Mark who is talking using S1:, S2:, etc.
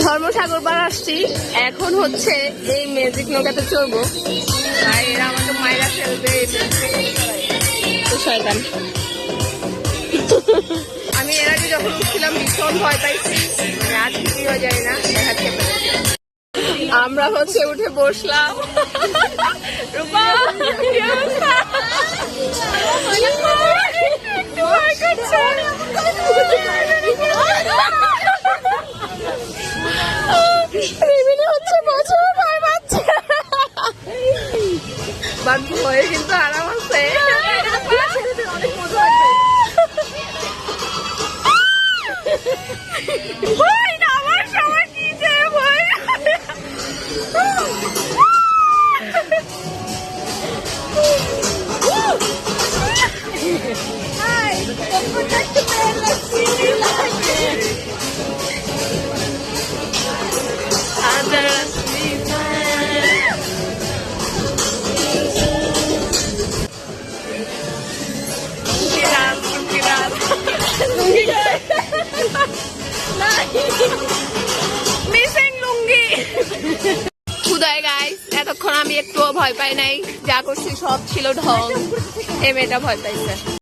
S1: ধর্মসাগর বার আসছি, এখন হচ্ছে এই ম্যাজিক নৌকাতে চড়বো। ভাই এরা আমাকে মায়েরা ফেলবে, শয়তান। আমি এর আগে যখন উঠছিলাম ভীষণ ভয় পাইছি, আজ কি হয়ে যায় না দেখাচ্ছে। আমরা হচ্ছে উঠে বসলাম। রূপা ভয়ে কিন্তু আরাম আছে। আমার সময় কি যে ভয়। মিসিং লুঙ্গি। খুদাই গাইস, এতক্ষণ আমি একটুও ভয় পাই নাই, যা করছি সব ছিল ঢং। এই মেয়েটা ভয় পাইছে।